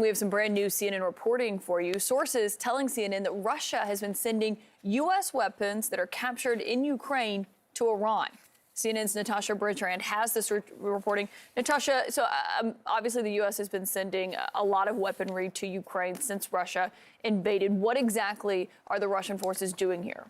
We have some brand new CNN reporting for you. Sources telling CNN that Russia has been sending U.S. weapons that are captured in Ukraine to Iran. CNN's Natasha Bertrand has this reporting. Natasha, so obviously the U.S. has been sending a lot of weaponry to Ukraine since Russia invaded. What exactly are the Russian forces doing here?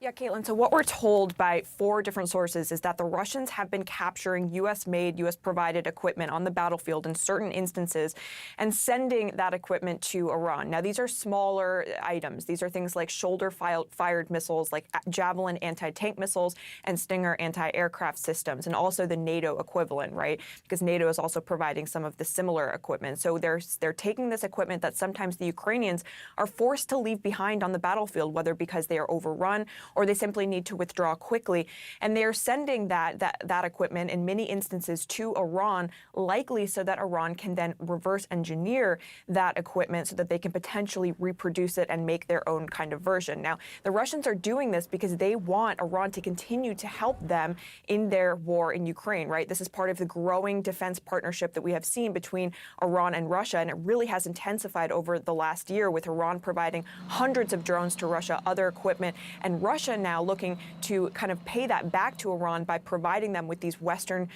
Yeah, Caitlin, so what we're told by 4 different sources is that the Russians have been capturing U.S.-made, U.S.-provided equipment on the battlefield in certain instances and sending that equipment to Iran. Now, these are smaller items. These are things like shoulder-fired missiles, like Javelin anti-tank missiles and Stinger anti-aircraft systems, and also the NATO equivalent, right? Because NATO is also providing some of the similar equipment. So they're taking this equipment that sometimes the Ukrainians are forced to leave behind on the battlefield, whether because they are overrun or they simply need to withdraw quickly. And they're sending that equipment in many instances to Iran, likely so that Iran can then reverse engineer that equipment so that they can potentially reproduce it and make their own kind of version. Now, the Russians are doing this because they want Iran to continue to help them in their war in Ukraine, right? This is part of the growing defense partnership that we have seen between Iran and Russia, and it really has intensified over the last year, with Iran providing hundreds of drones to Russia, other equipment, and Russia now looking to kind of pay that back to Iran by providing them with these Western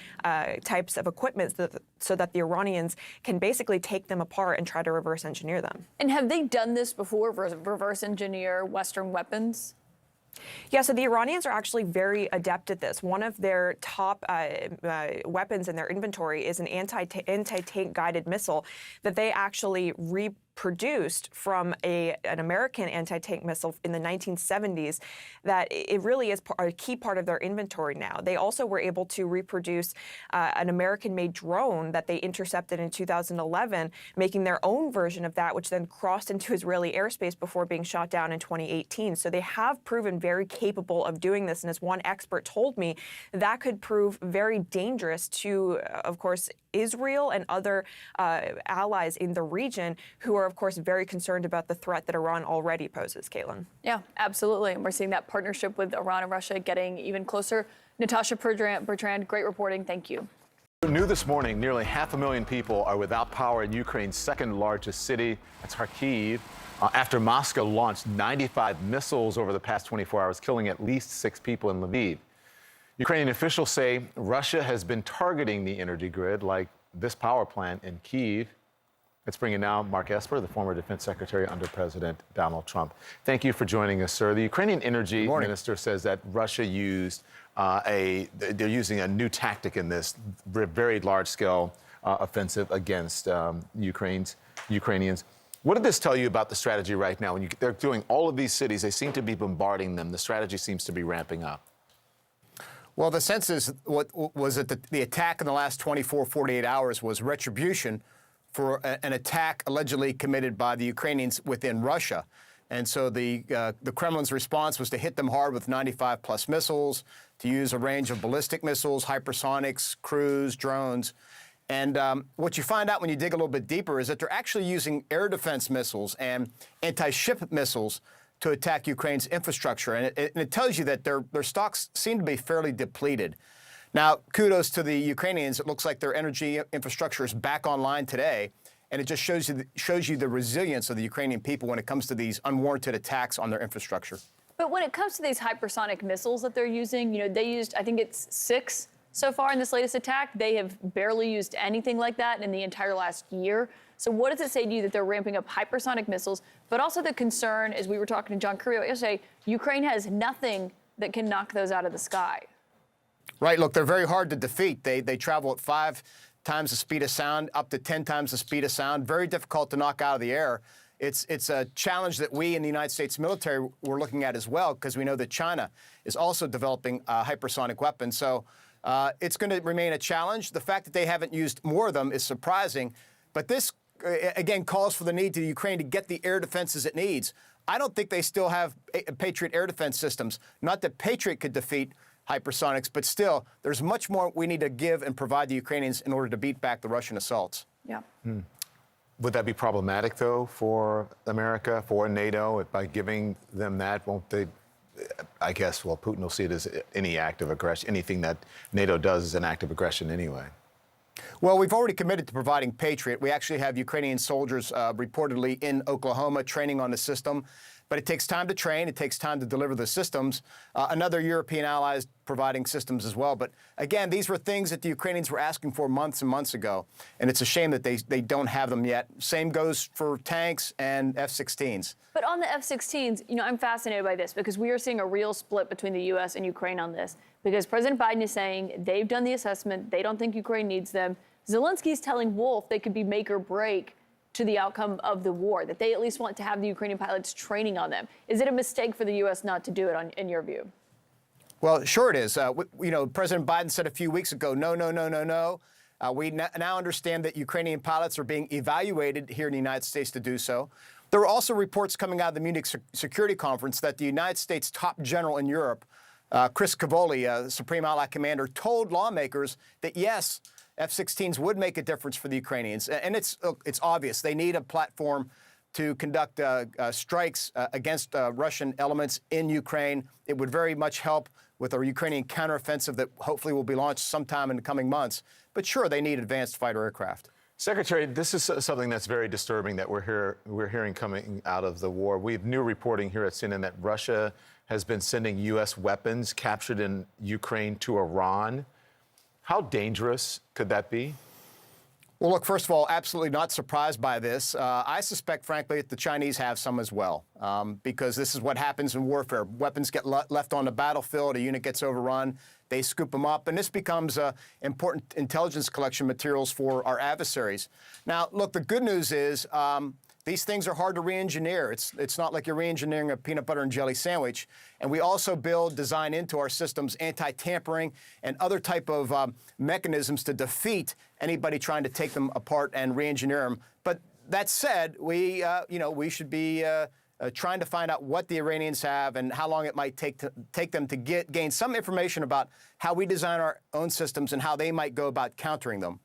types of equipment so that the Iranians can basically take them apart and try to reverse engineer them. And have they done this before, reverse engineer Western weapons? Yeah, so the Iranians are actually very adept at this. One of their top weapons in their inventory is an anti-tank guided missile that they actually reproduced from an American anti-tank missile in the 1970s. That it really is a key part of their inventory now. They also were able to reproduce an American-made drone that they intercepted in 2011, making their own version of that, which then crossed into Israeli airspace before being shot down in 2018. So they have proven very capable of doing this. And as one expert told me, that could prove very dangerous to, of course, Israel and other allies in the region who are, of course, very concerned about the threat that Iran already poses, Caitlin. Yeah, absolutely. And we're seeing that partnership with Iran and Russia getting even closer. Natasha Bertrand, great reporting. Thank you. New this morning, nearly 500,000 people are without power in Ukraine's second largest city. That's Kharkiv. After Moscow launched 95 missiles over the past 24 hours, killing at least 6 people in Lviv. Ukrainian officials say Russia has been targeting the energy grid, like this power plant in Kyiv. Let's bring in now Mark Esper, the former defense secretary under President Donald Trump. Thank you for joining us, sir. The Ukrainian energy minister says that Russia used they're using a new tactic in this very large-scale offensive against Ukrainians. What did this tell you about the strategy right now? When they're doing all of these cities, they seem to be bombarding them. The strategy seems to be ramping up. Well, the sense is what was that the attack in the last 24, 48 hours was retribution for an attack allegedly committed by the Ukrainians within Russia. And so the Kremlin's response was to hit them hard with 95-plus missiles, to use a range of ballistic missiles, hypersonics, cruise, drones. And what you find out when you dig a little bit deeper is that they're actually using air defense missiles and anti-ship missiles to attack Ukraine's infrastructure. And it tells you that their stocks seem to be fairly depleted. Now, kudos to the Ukrainians. It looks like their energy infrastructure is back online today. And it just shows you the resilience of the Ukrainian people when it comes to these unwarranted attacks on their infrastructure. But when it comes to these hypersonic missiles that they're using, they used, I think it's 6 so far in this latest attack. They have barely used anything like that in the entire last year. So what does it say to you that they're ramping up hypersonic missiles, but also the concern, as we were talking to John Carrillo yesterday, Ukraine has nothing that can knock those out of the sky? Right. Look, they're very hard to defeat. They travel at 5 times the speed of sound, up to 10 times the speed of sound. Very difficult to knock out of the air. It's a challenge that we in the United States military were looking at as well, because we know that China is also developing hypersonic weapons. So it's going to remain a challenge. The fact that they haven't used more of them is surprising. But this, again, calls for the need to Ukraine to get the air defenses it needs. I don't think they still have Patriot air defense systems. Not that Patriot could defeat hypersonics, but still, there's much more we need to give and provide the Ukrainians in order to beat back the Russian assaults. Yeah. Would that be problematic, though, for America, for NATO, by giving them that? Won't they, I guess, well, Putin will see it as any act of aggression. Anything that NATO does is an act of aggression anyway. Well, we've already committed to providing Patriot. We actually have Ukrainian soldiers reportedly in Oklahoma training on the system. But it takes time to train. It takes time to deliver the systems. Another European ally is providing systems as well. But again, these were things that the Ukrainians were asking for months and months ago. And it's a shame that they don't have them yet. Same goes for tanks and F-16s. But on the F-16s, I'm fascinated by this because we are seeing a real split between the U.S. and Ukraine on this. Because President Biden is saying they've done the assessment. They don't think Ukraine needs them. Zelensky's telling Wolf they could be make or break to the outcome of the war, that they at least want to have the Ukrainian pilots training on them. Is it a mistake for the U.S. not to do it, in your view? Well, sure it is. President Biden said a few weeks ago, no, no, no, no, no. We now understand that Ukrainian pilots are being evaluated here in the United States to do so. There were also reports coming out of the Munich Security Conference that the United States top general in Europe, Chris Cavoli, Supreme Allied Commander, told lawmakers that, yes, F-16s would make a difference for the Ukrainians. And it's obvious. They need a platform to conduct strikes against Russian elements in Ukraine. It would very much help with a Ukrainian counteroffensive that hopefully will be launched sometime in the coming months. But sure, they need advanced fighter aircraft. Secretary, this is something that's very disturbing that we're hearing coming out of the war. We have new reporting here at CNN that Russia has been sending U.S. weapons captured in Ukraine to Iran. How dangerous could that be? Well, look, first of all, absolutely not surprised by this. I suspect, frankly, that the Chinese have some as well, because this is what happens in warfare. Weapons get left on the battlefield, a unit gets overrun, they scoop them up, and this becomes important intelligence collection materials for our adversaries. Now, look, the good news is these things are hard to re-engineer. It's not like you're re-engineering a peanut butter and jelly sandwich. And we also design into our systems anti-tampering and other type of mechanisms to defeat anybody trying to take them apart and re-engineer them. But that said, we should be trying to find out what the Iranians have and how long it might take them to gain some information about how we design our own systems and how they might go about countering them.